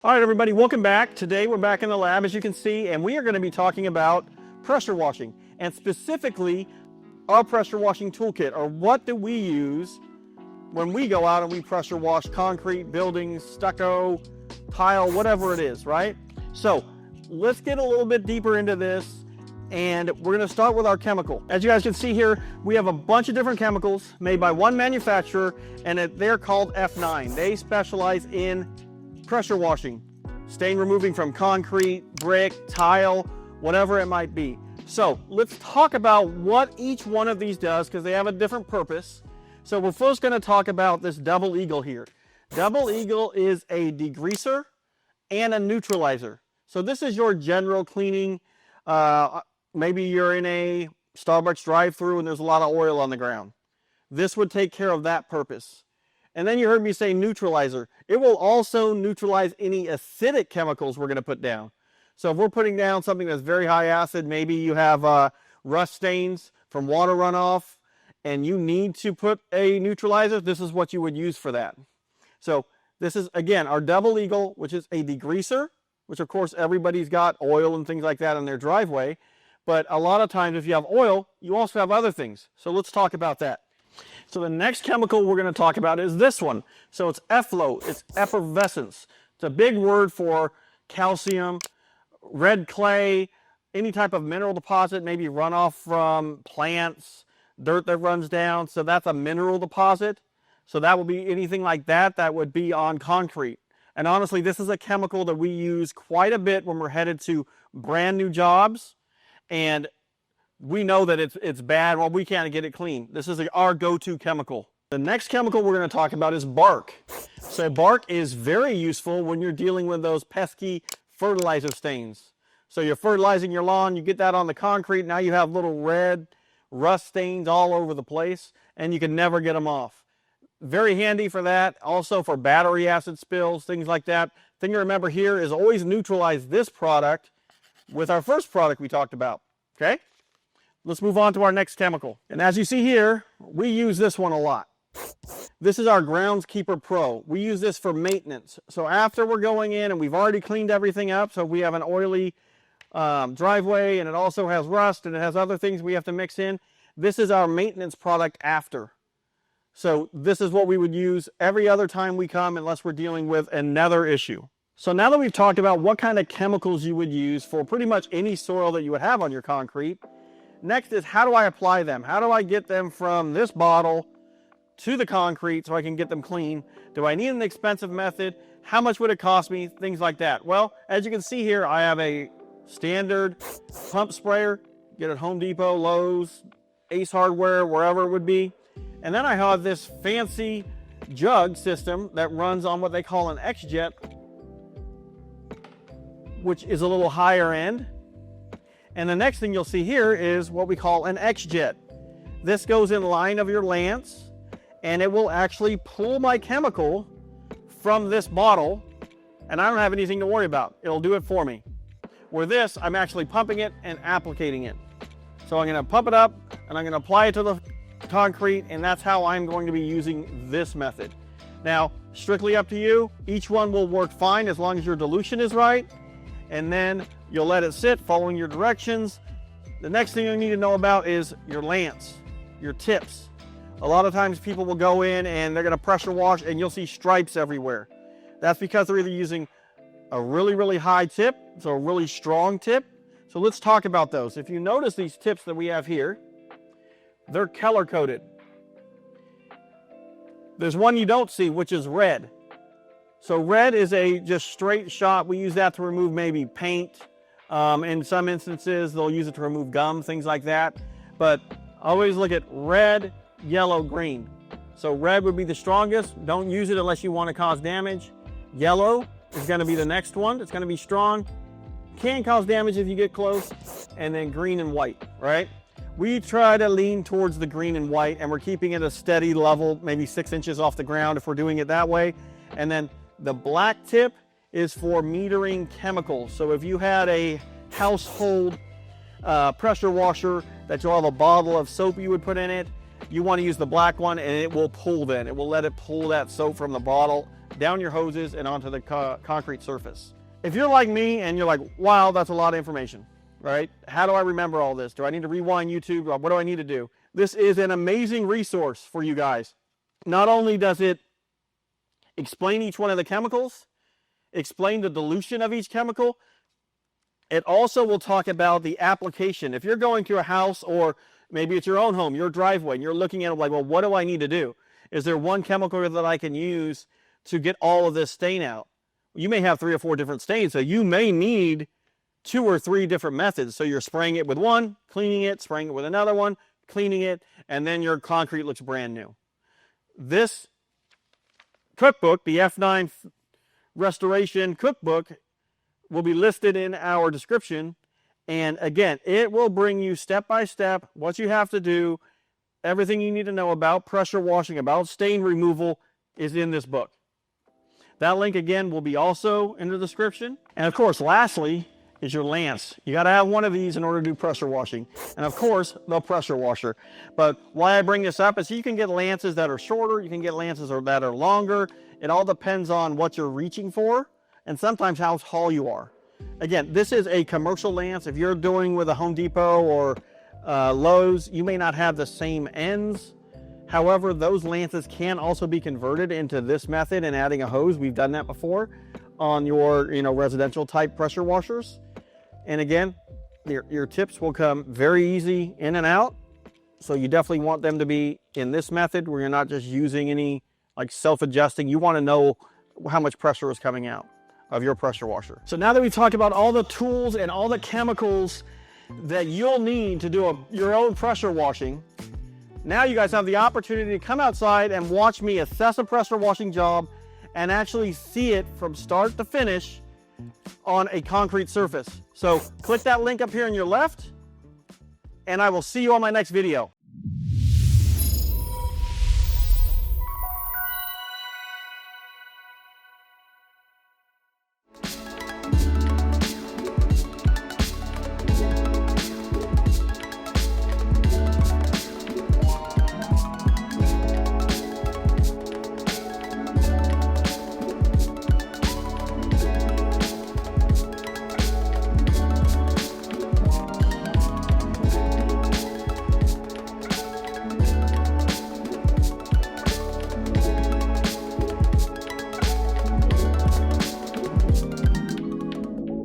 All right, everybody, welcome back. Today we're back in the lab, as you can see, and we are going to be talking about pressure washing, and specifically our pressure washing toolkit, or what do we use when we go out and we pressure wash concrete, buildings, stucco, tile, whatever it is, right? So let's get a little bit deeper into this, and we're going to start with our chemical. As you guys can see here, we have a bunch of different chemicals made by one manufacturer, and they're called F9. They specialize in pressure washing, stain removing from concrete, brick, tile, whatever it might be. So let's talk about what each one of these does, because they have a different purpose. So we're first going to talk about this Double Eagle here. Double Eagle is a degreaser and a neutralizer. So this is your general cleaning. Maybe you're in a Starbucks drive-thru and there's a lot of oil on the ground. This would take care of that purpose. And then you heard me say neutralizer. It will also neutralize any acidic chemicals we're going to put down. So if we're putting down something that's very high acid, maybe you have rust stains from water runoff, and you need to put a neutralizer, this is what you would use for that. So this is, again, our Double Eagle, which is a degreaser, which of course everybody's got oil and things like that in their driveway. But a lot of times if you have oil, you also have other things. So let's talk about that. So the next chemical we're going to talk about is this one. So it's efflow, it's effervescence. It's a big word for calcium, red clay, any type of mineral deposit, maybe runoff from plants, dirt that runs down. So that's a mineral deposit. So that would be anything like that that would be on concrete. And honestly, this is a chemical that we use quite a bit when we're headed to brand new jobs. And we know that it's bad. Well, we can't get it clean. This is our go-to chemical. The next chemical we're going to talk about is bark. So bark is very useful when you're dealing with those pesky fertilizer stains. So you're fertilizing your lawn, you get that on the concrete, now you have little red rust stains all over the place, and you can never get them off. Very handy for that. Also for battery acid spills, things like that. Thing to remember here is always neutralize this product with our first product we talked about. Okay? Let's move on to our next chemical. And as you see here, we use this one a lot. This is our Groundskeeper Pro. We use this for maintenance. So after we're going in and we've already cleaned everything up, so we have an oily driveway and it also has rust and it has other things we have to mix in, this is our maintenance product after. So this is what we would use every other time we come unless we're dealing with another issue. So now that we've talked about what kind of chemicals you would use for pretty much any soil that you would have on your concrete, next is how do I apply them? How do I get them from this bottle to the concrete so I can get them clean? Do I need an expensive method? How much would it cost me? Things like that. Well, as you can see here, I have a standard pump sprayer. Get it at Home Depot, Lowe's, Ace Hardware, wherever it would be. And then I have this fancy jug system that runs on what they call an X-Jet, which is a little higher end. And the next thing you'll see here is what we call an X-Jet. This goes in line of your lance, and it will actually pull my chemical from this bottle, and I don't have anything to worry about. It'll do it for me. Where this, I'm actually pumping it and applicating it. So I'm going to pump it up, and I'm going to apply it to the concrete, and that's how I'm going to be using this method. Now, strictly up to you. Each one will work fine as long as your dilution is right, and then you'll let it sit following your directions. The next thing you need to know about is your lance, your tips. A lot of times people will go in and they're going to pressure wash and you'll see stripes everywhere. That's because they're either using a really, really high tip, so a really strong tip. So let's talk about those. If you notice these tips that we have here, they're color coded. There's one you don't see, which is red. So red is a just straight shot. We use that to remove maybe paint. In some instances, they'll use it to remove gum, things like that. But always look at red, yellow, green. So red would be the strongest. Don't use it unless you want to cause damage. Yellow is going to be the next one. It's going to be strong. Can cause damage if you get close. And then green and white, right? We try to lean towards the green and white, and we're keeping it a steady level, maybe 6 inches off the ground if we're doing it that way. And then the black tip is for metering chemicals. So if you had a household pressure washer that you have a bottle of soap you would put in it, you want to use the black one, and it will pull then. It will let it pull that soap from the bottle down your hoses and onto the concrete surface. If you're like me and you're like, wow, that's a lot of information, right? How do I remember all this? Do I need to rewind YouTube? What do I need to do? This is an amazing resource for you guys. Not only does it explain each one of the chemicals, explain the dilution of each chemical, it also will talk about the application. If you're going to a house, or maybe it's your own home, your driveway, and you're looking at it like, well, what do I need to do? Is there one chemical that I can use to get all of this stain out? You may have 3 or 4 different stains, so you may need 2 or 3 different methods. So you're spraying it with one, cleaning it, spraying it with another one, cleaning it, and then your concrete looks brand new. This cookbook, the F9 Restoration Cookbook, will be listed in our description. And again, it will bring you step by step what you have to do. Everything you need to know about pressure washing, about stain removal is in this book. That link again will be also in the description. And of course, lastly is your lance. You got to have one of these in order to do pressure washing. And of course, the pressure washer. But why I bring this up is you can get lances that are shorter, you can get lances that are longer. It all depends on what you're reaching for and sometimes how tall you are. Again, this is a commercial lance. If you're doing with a Home Depot or Lowe's, you may not have the same ends. However, those lances can also be converted into this method and adding a hose. We've done that before on your residential type pressure washers. And again, your tips will come very easy in and out. So you definitely want them to be in this method where you're not just using any like self-adjusting. You want to know how much pressure is coming out of your pressure washer. So now that we've talked about all the tools and all the chemicals that you'll need to do your own pressure washing, now you guys have the opportunity to come outside and watch me assess a pressure washing job and actually see it from start to finish on a concrete surface. So click that link up here on your left, and I will see you on my next video.